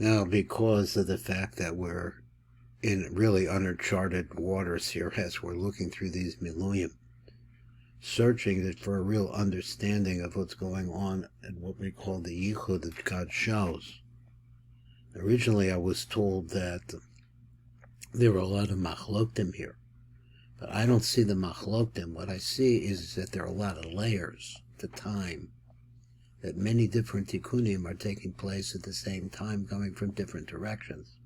Now, because of the fact that we're in really uncharted waters here as we're looking through these MILUIM, searching for a real understanding of what's going on and what we call the Yichud that God shows. Originally, I was told that there were a lot of machloktim here, but I don't see the machloktim. What I see is that there are a lot of layers to time, that many different tikkunim are taking place at the same time, coming from different directions.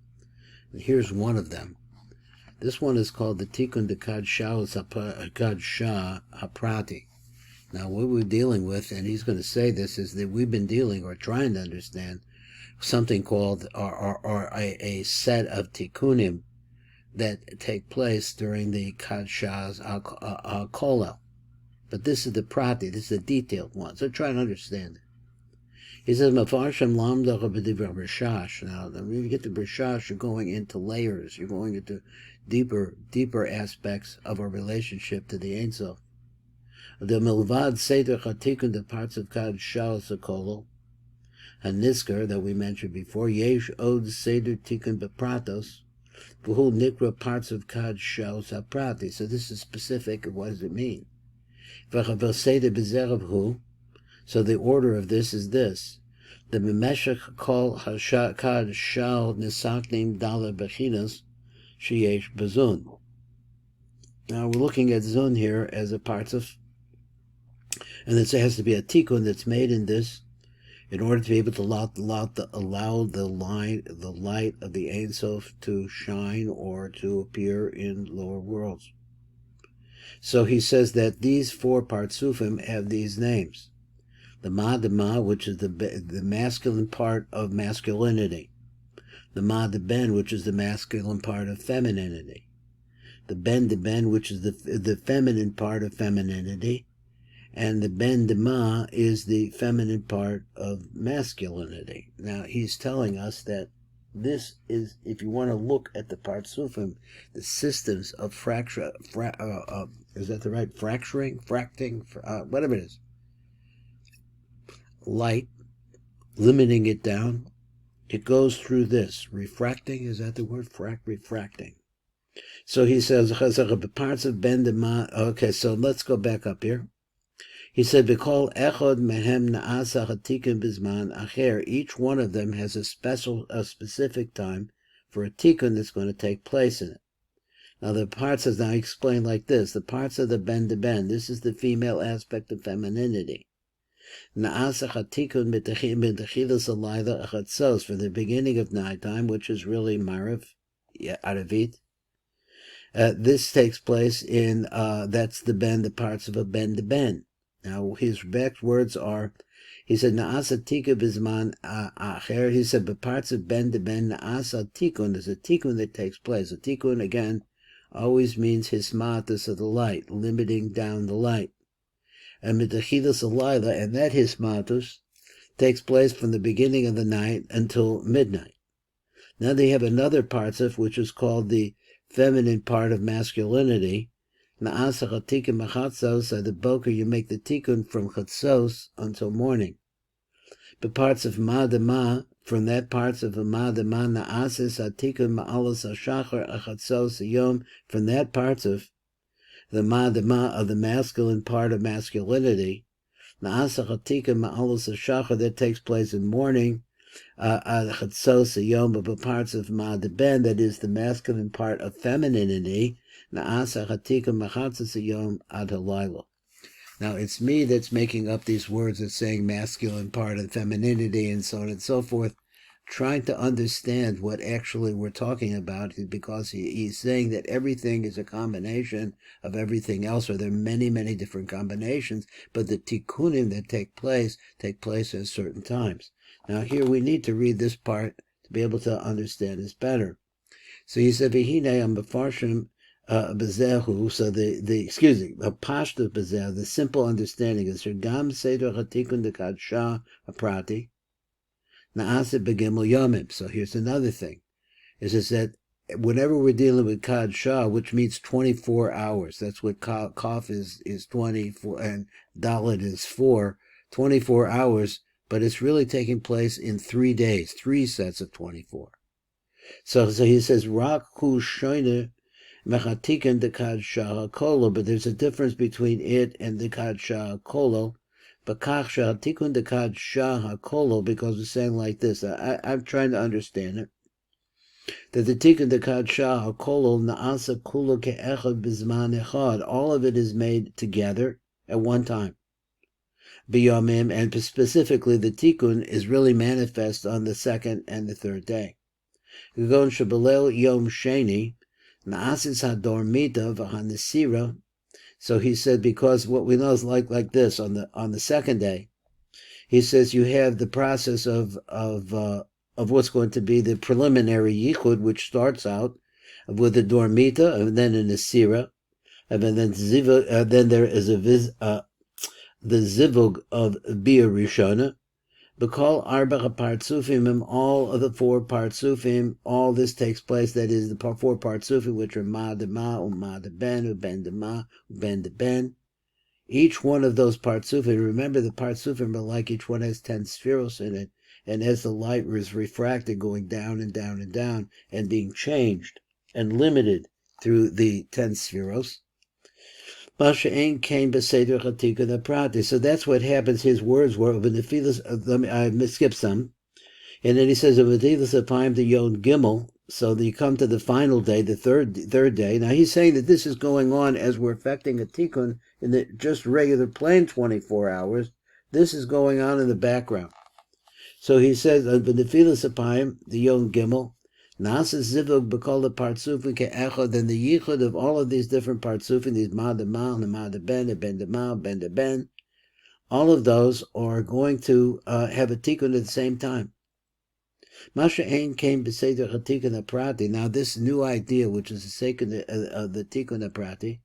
And here's one of them. This one is called the Tikkun de Kad Shah Prati. Now, what we're dealing with, and he's going to say this, is that we've been dealing or trying to understand something called a set of tikkunim that take place during the Kad Shah's Kolel. But this is the prati, this is the detailed one. So try to understand it. He says, Mafarsham Lamda RASHASH. Now, when you get to RASHASH, you're going into layers. You're going into deeper aspects of our relationship to the Ein Sof. The Milvad Seder Chatikun, the parts of Kad Shal Sakolo, and Nisker that we mentioned before, Yesh Od Seder Tikun Bepratos, Vuhu Nikra parts of Kad Shal Saprati. So this is specific. What does it mean? V'chavel Seder Bezerev Hu. So the order of this is this. The Memeshach Kol Kad Shal Nisaknim Dala Bechinas Sheyesh Bazun. Now we're looking at Zun here as a part of, and it has to be a tikkun that's made in this in order to be able to allow the light of the Ein Sof to shine or to appear in lower worlds. So he says that these four partsufim have these names. The Ma, which is the masculine part of masculinity. The Ma de Ben, which is the masculine part of femininity. The Ben de Ben, which is the feminine part of femininity. And the Ben de Ma is the feminine part of masculinity. Now, he's telling us that this is, if you want to look at the partsufim, the systems of fracture, is that the right? Fracturing? Whatever it is. Light, limiting it down, it goes through this. Refracting, is that the word? Refracting. So he says, parts of Ben de Ma. Okay, so let's go back up here. He said, "V'kol echod mehem naasa hatikin bizman acher." Each one of them has a specific time for a tikkun that's going to take place in it. Now the parts, as I explained like this, the parts of the Ben de Ben. This is the female aspect of femininity. Naasa hatikun mitachilus alayla achatzos, for the beginning of nighttime, which is really Mariv, Arevit. This takes place in that's the parts of a Ben de Ben. Now, his back words are, he said, Na'asa tika bizman acher. He said, but parts of Ben de Ben, Na'asa tikun, there's a tikun that takes place. A tikun, again, always means hismatus of the light, limiting down the light. And mitachilus alayla, and that hismatus takes place from the beginning of the night until midnight. Now they have another parts of, which is called the feminine part of masculinity. Na'asa chatikim machatzos, at the boker you make the tikkun from chatzos until morning. But parts of ma de ma, from that parts of ma de ma, na'asis atikun ma'alas ashachar achatzos yom, from that parts of the ma de ma of the masculine part of masculinity, na'asa chatikim ma'alas ashachar, that takes place in morning, chatzos yom, but parts of ma de ben, that is the masculine part of femininity, na'asa chatika machatzas yom ad halayla. Now it's me that's making up these words that's saying masculine part of femininity and so on and so forth, trying to understand what actually we're talking about, because he's saying that everything is a combination of everything else, or there are many, many different combinations, but the tikkunim that take place at certain times. Now here we need to read this part to be able to understand this better. So he said, V'hine am befarshim bezehu, so the pashta bezehu, the simple understanding is gam seder hatikun de kadsha prati naase begimel yomim. So here's another thing, is that whenever we're dealing with kadsha, which means 24 hours, that's what kaf is 24 and dalet is 4, 24 hours. but it's really taking place in 3 days, 3 sets of 24. So he says, Rak hu shoyne mechatiken dekad shah kolo, but there's a difference between it and dekad shah kolo. Bakach shah tikun dekad shah kolo, because it's saying like this. I'm trying to understand it. That the tikun dekad shah kolo naasa kula ke'echad bizman echad. All of it is made together at one time. Biyomim, and specifically the tikkun is really manifest on the second and the third day. Gagon shabalel yom sheni, naasis hadormita v'hanesira. So he said, because what we know is like this on the second day, he says you have the process of what's going to be the preliminary yichud, which starts out with the dormita and then an asira, and then ziva, then there is the zivug of Bia Rishona, B'kol arba partsufim, all of the 4 partsufim, all this takes place, that is the 4 partsufim, which are ma de ma, ma de ben, uben de ma, uben de ben. Each one of those partsufim, remember the partsufim are like each one has 10 spheros in it, and as the light is refracted, going down and down and down, and being changed and limited through the 10 spheros. So that's what happens. His words were, I skip some. And then he says, the Yod Gimel. So you come to the final day, the third day. Now he's saying that this is going on as we're affecting a tikkun in the just regular plain 24 hours. This is going on in the background. So he says, the Yod Gimel. Nasa zivug b'kol the partsufim ke'echad, then the yichud of all of these different partsufim, these ma de ma, the ma de ben, the ben de ma, ben de ben, all of those are going to have a tikkun at the same time. Masha ein came b'seder hatikun prati. Now this new idea, which is the sake of the tikkun prati,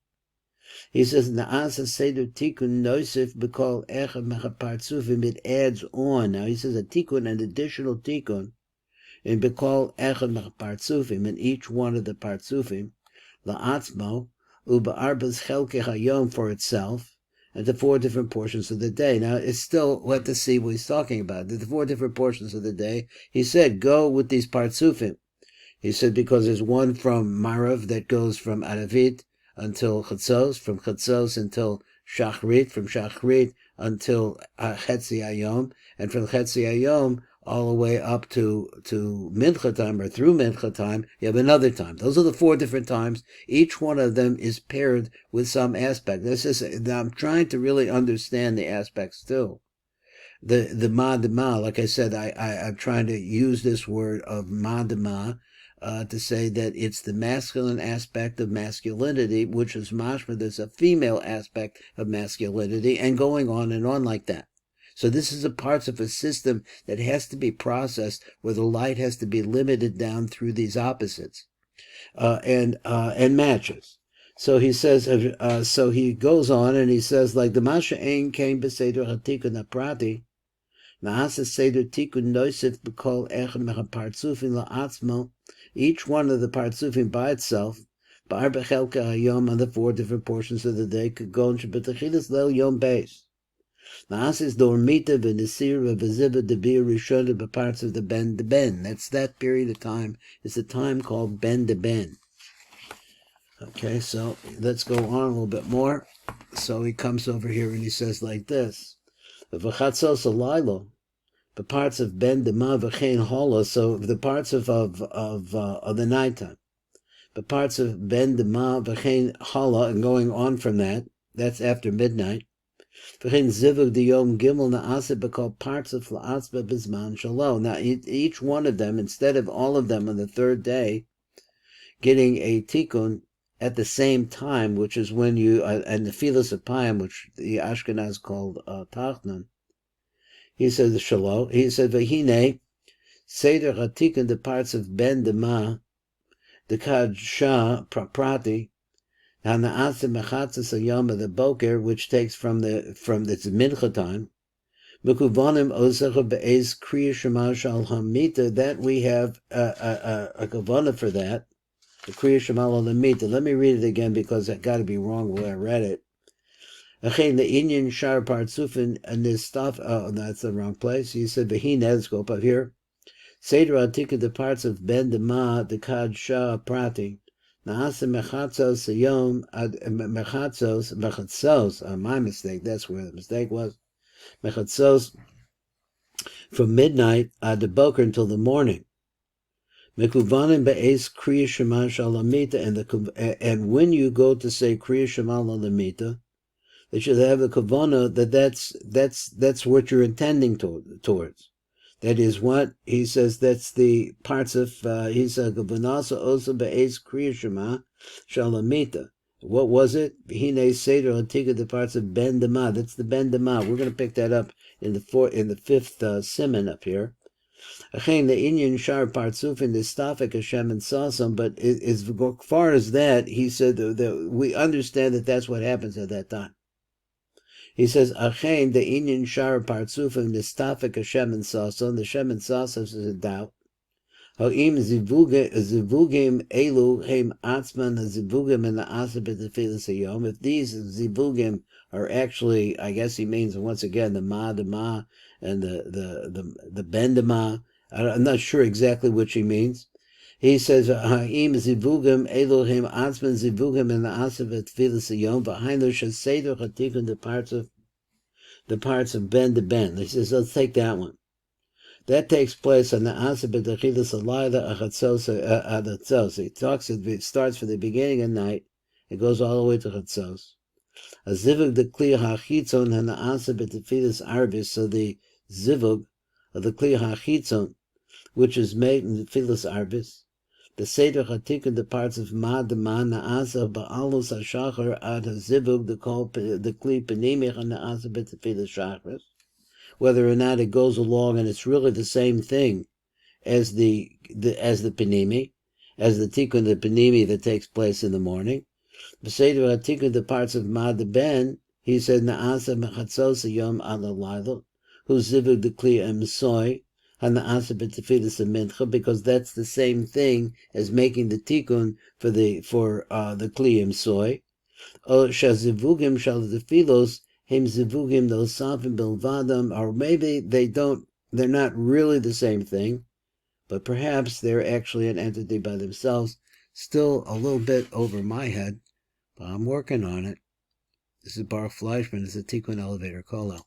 he says naasa seder tikkun noisif b'kol echad mecha partsufim. It adds on. Now he says a tikkun, an additional tikkun. And b'kol echad partsufim, in each one of the partsufim, la'atzmo, u'ba'arbas chelke hayom, for itself, and the 4 different portions of the day. Now, it's still, we'll have to see what he's talking about. The 4 different portions of the day, he said, go with these partsufim. He said, because there's one from Marav that goes from Aravit until Chatzos, from Chatzos until Shachrit, from Shachrit until Chetzi Hayom, and from Chetzi Hayom all the way up to Mincha time, or through Mincha time, you have another time. Those are the 4 different times. Each one of them is paired with some aspect. I'm trying to really understand the aspects too. The ma de ma, like I said, I'm trying to use this word of ma de ma to say that it's the masculine aspect of masculinity, which is mashma, there's a female aspect of masculinity, and going on and on like that. So this is a part of a system that has to be processed, where the light has to be limited down through these opposites and matches. So he says, so he goes on and he says, like the Masha Ein came b'seder hatikun prati, na'asa seder tikun noisif b'kol echad mecha partsufim la'atzmo, each one of the partsufim by itself, ba'arba chelka hayom, on the 4 different portions of the day, kagon shebetachilas leil yom beis. Naasis dormita v'nesira v'ziva debir rishona b'parts of the ben de ben. That's that period of time. It's a time called ben de ben. Okay, so let's go on a little bit more. So he comes over here and he says like this: v'chatzos alaylo, the parts of ben de ma v'chein hola. So the parts of the nighttime, the parts of ben de ma v'chein hola, and going on from that. That's after midnight. Now, each one of them, instead of all of them on the 3rd day, getting a tikkun at the same time, which is when you, and the filas apayim, which the Ashkenaz called tachnon, he said the shalom, he said, v'hine, seder hatikkun, the parts of ben de ma, the kad shah, prati, and the mechatzas hayom of the boker, which takes from the mincha time, mekuvanim osecha be'ez kriya shema shal hamita, that we have a kavana for that, the kriya shema al hamita. Let me read it again, because I got to be wrong where I read it. Achein the Inyan Shaar Partsufin and this stuff. Oh, that's the wrong place. He said Vahina. Let's go up here. Seder Atika the parts of Ben Dema the Kad Shah Prati. Naasa Mechatzos Yom Mechatzos. My mistake. That's where the mistake was. Mechatzos from midnight ad the boker until the morning. Mekuvanim be'es Kriya Shema Shalamita, and when you go to say Kriya Shema Shalamita, they should have the kavana that's what you're intending towards. That is what he says. That's the parts of he said kavanasa osa be'es Kriya Shema Shalamita. What was it? Hine Seder Hatika, the parts of Ben Dema. That's the Ben Dema. We're going to pick that up in the fifth simon up here. Achein the Inyan Shaar Partsuf in the Stafik Hashem and Sasam, but as far as that, he said that we understand that that's what happens at that time. He says, Achein the Inyan Shaar Partsuf in the Stafik Hashem and Sasam. The Shem and Sasam is a doubt. Ha'im zivugim elu heim atzman zivugim and the asabet tefilas hayom. If these zivugim are actually, I guess he means once again the ma, and the ben de ma. I'm not sure exactly which he means. He says ha'im zivugim elu heim atzman zivugim and the asabet tefilas hayom. Behind those shaseder chatikun the parts of ben de ben. He says let's take that one. That takes place on the Asabet Achilas Alayla Achatzos. It starts from the beginning of night. It goes all the way to Chatzos. A zivug the Kli HaChitzon and the Asabet Achilas Arbis. So the zivug of the Kli HaChitzon, which is made in the Filas Arbis. The Seder Chatikun, the parts of Ma Dema Naasa Ba'alus HaShachar Ad HaZivug the Kli Penimich and the Asabet Achilas Shachris. Whether or not it goes along and it's really the same thing as the panimi, as the tikkun the panimi that takes place in the morning. B'seder tikkun the parts of Mad Ben, he said Naasa mechatzos yom alalayla, who zivug the kli emsoy, and Naasa b'tefilas mincha, because that's the same thing as making the tikkun for the kli emsoy. O shazivugim shal tefilos. Him zivugim nosafim bilvadam, or maybe they're not really the same thing, but perhaps they're actually an entity by themselves. Still a little bit over my head, but I'm working on it. This is Baruch Fleischman. This is a Tikkun Elevator Kollel.